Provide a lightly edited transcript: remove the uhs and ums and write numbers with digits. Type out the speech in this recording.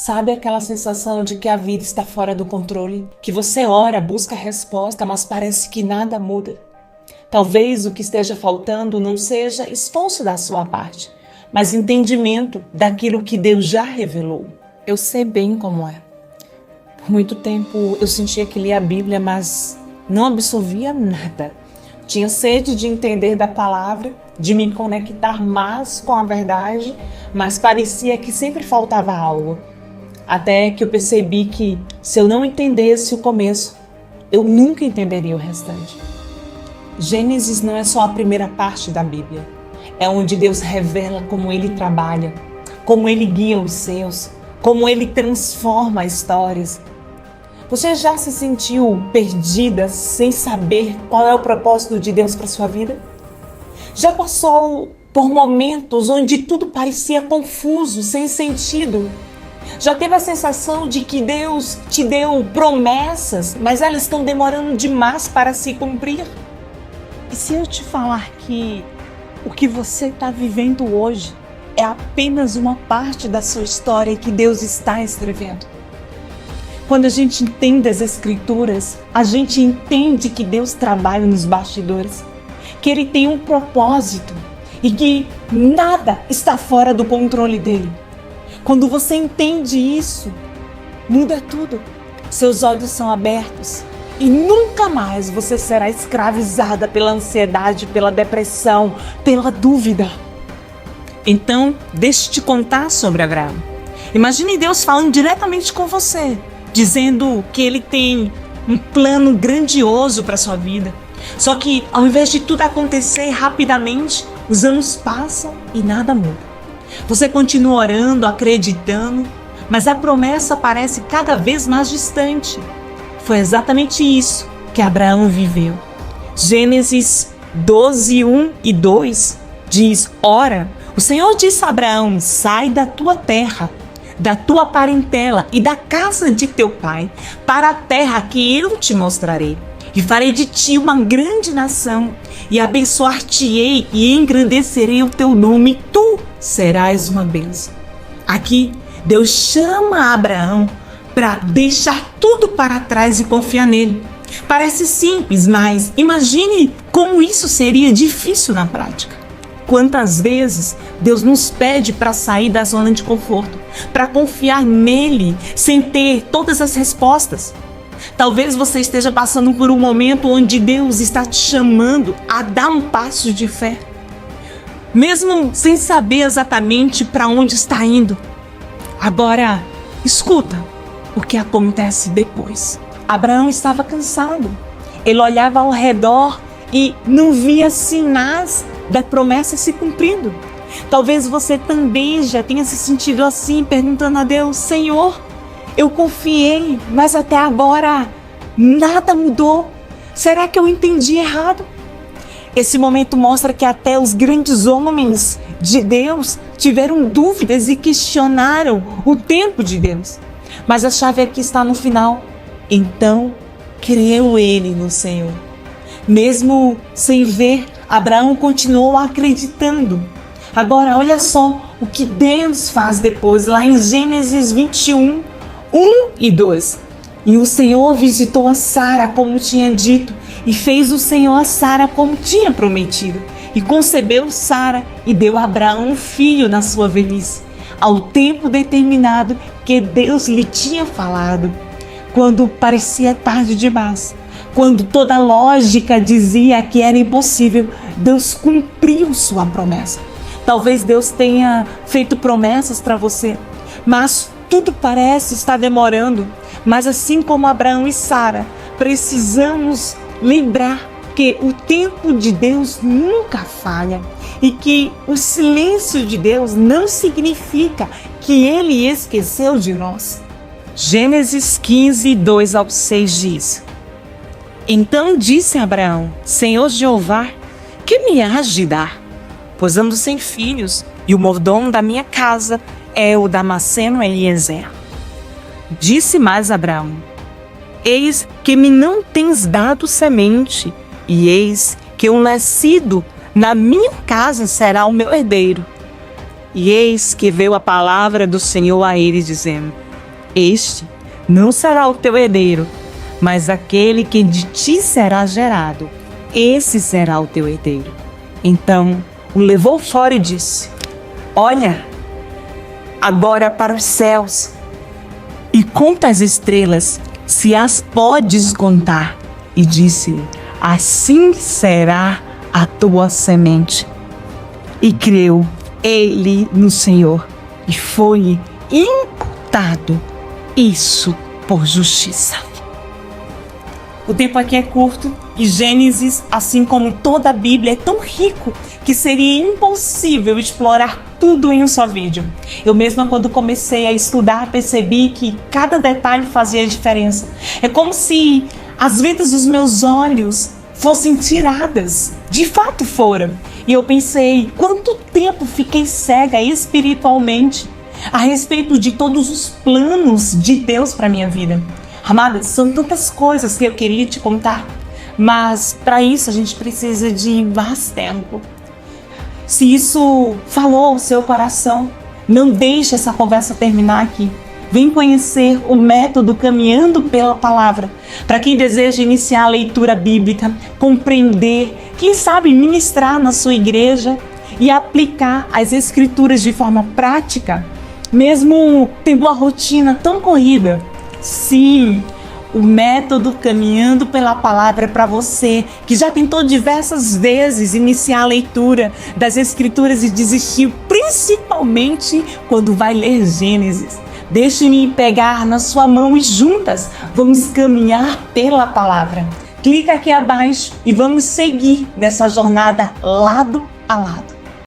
Sabe aquela sensação de que a vida está fora do controle? Que você ora, busca resposta, mas parece que nada muda? Talvez o que esteja faltando não seja esforço da sua parte, mas entendimento daquilo que Deus já revelou. Eu sei bem como é. Por muito tempo eu sentia que lia a Bíblia, mas não absorvia nada. Tinha sede de entender da palavra, de me conectar mais com a verdade, mas parecia que sempre faltava algo. Até que eu percebi que, se eu não entendesse o começo, eu nunca entenderia o restante. Gênesis não é só a primeira parte da Bíblia. É onde Deus revela como Ele trabalha, como Ele guia os seus, como Ele transforma histórias. Você já se sentiu perdida sem saber qual é o propósito de Deus para sua vida? Já passou por momentos onde tudo parecia confuso, sem sentido? Já teve a sensação de que Deus te deu promessas, mas elas estão demorando demais para se cumprir? E se eu te falar que o que você está vivendo hoje é apenas uma parte da sua história que Deus está escrevendo? Quando a gente entende as Escrituras, a gente entende que Deus trabalha nos bastidores, que Ele tem um propósito e que nada está fora do controle dEle. Quando você entende isso, muda tudo. Seus olhos são abertos e nunca mais você será escravizada pela ansiedade, pela depressão, pela dúvida. Então, deixa eu te contar sobre Abraão. Imagine Deus falando diretamente com você, dizendo que Ele tem um plano grandioso para sua vida. Só que, ao invés de tudo acontecer rapidamente, os anos passam e nada muda. Você continua orando, acreditando, mas a promessa parece cada vez mais distante. Foi exatamente isso que Abraão viveu. Gênesis 12, 1 e 2 diz: Ora, o Senhor disse a Abraão: sai da tua terra, da tua parentela e da casa de teu pai, para a terra que eu te mostrarei. E farei de ti uma grande nação, e abençoar-te-ei e engrandecerei o teu nome, e tu serás uma bênção. Aqui, Deus chama Abraão para deixar tudo para trás e confiar nele. Parece simples, mas imagine como isso seria difícil na prática. Quantas vezes Deus nos pede para sair da zona de conforto, para confiar nele sem ter todas as respostas. Talvez você esteja passando por um momento onde Deus está te chamando a dar um passo de fé, mesmo sem saber exatamente para onde está indo. Agora, escuta o que acontece depois. Abraão estava cansado. Ele olhava ao redor e não via sinais da promessa se cumprindo. Talvez você também já tenha se sentido assim, perguntando a Deus: Senhor, eu confiei, mas até agora nada mudou. Será que eu entendi errado? Esse momento mostra que até os grandes homens de Deus tiveram dúvidas e questionaram o tempo de Deus. Mas a chave aqui está no final. Então, creu ele no Senhor. Mesmo sem ver, Abraão continuou acreditando. Agora, olha só o que Deus faz depois, lá em Gênesis 21, 1 e 2. E o Senhor visitou a Sara como tinha dito, e fez o Senhor a Sara como tinha prometido. E concebeu Sara e deu a Abraão um filho na sua velhice, ao tempo determinado que Deus lhe tinha falado. Quando parecia tarde demais, quando toda lógica dizia que era impossível, Deus cumpriu sua promessa. Talvez Deus tenha feito promessas para você, mas tudo parece estar demorando. Mas assim como Abraão e Sara, precisamos lembrar que o tempo de Deus nunca falha e que o silêncio de Deus não significa que Ele esqueceu de nós. Gênesis 15, 2 ao 6 diz: Então disse Abraão: Senhor Jeová, que me hás de dar? Pois ando sem filhos, e o mordomo da minha casa é o Damasceno Eliezer. Disse mais Abraão: Eis que me não tens dado semente, e eis que o nascido na minha casa será o meu herdeiro. E eis que veio a palavra do Senhor a ele, dizendo: Este não será o teu herdeiro, mas aquele que de ti será gerado, esse será o teu herdeiro. Então o levou fora e disse: olha agora para os céus e conta as estrelas, se as podes contar. E disse-lhe: assim será a tua semente. E creu ele no Senhor, e foi-lhe imputado isso por justiça. O tempo aqui é curto e Gênesis, assim como toda a Bíblia, é tão rico que seria impossível explorar tudo em um só vídeo. Eu mesma, quando comecei a estudar, percebi que cada detalhe fazia diferença. É como se as vendas dos meus olhos fossem tiradas. De fato foram. E eu pensei, quanto tempo fiquei cega espiritualmente a respeito de todos os planos de Deus para minha vida. Amadas, são tantas coisas que eu queria te contar, mas para isso a gente precisa de mais tempo. Se isso falou ao seu coração, não deixe essa conversa terminar aqui. Vem conhecer o método Caminhando pela Palavra. Para quem deseja iniciar a leitura bíblica, compreender, quem sabe ministrar na sua igreja e aplicar as escrituras de forma prática, mesmo tendo uma rotina tão corrida. Sim, o método Caminhando pela Palavra é para você que já tentou diversas vezes iniciar a leitura das Escrituras e desistiu, principalmente quando vai ler Gênesis. Deixe-me pegar na sua mão e juntas vamos caminhar pela palavra. Clica aqui abaixo e vamos seguir nessa jornada lado a lado.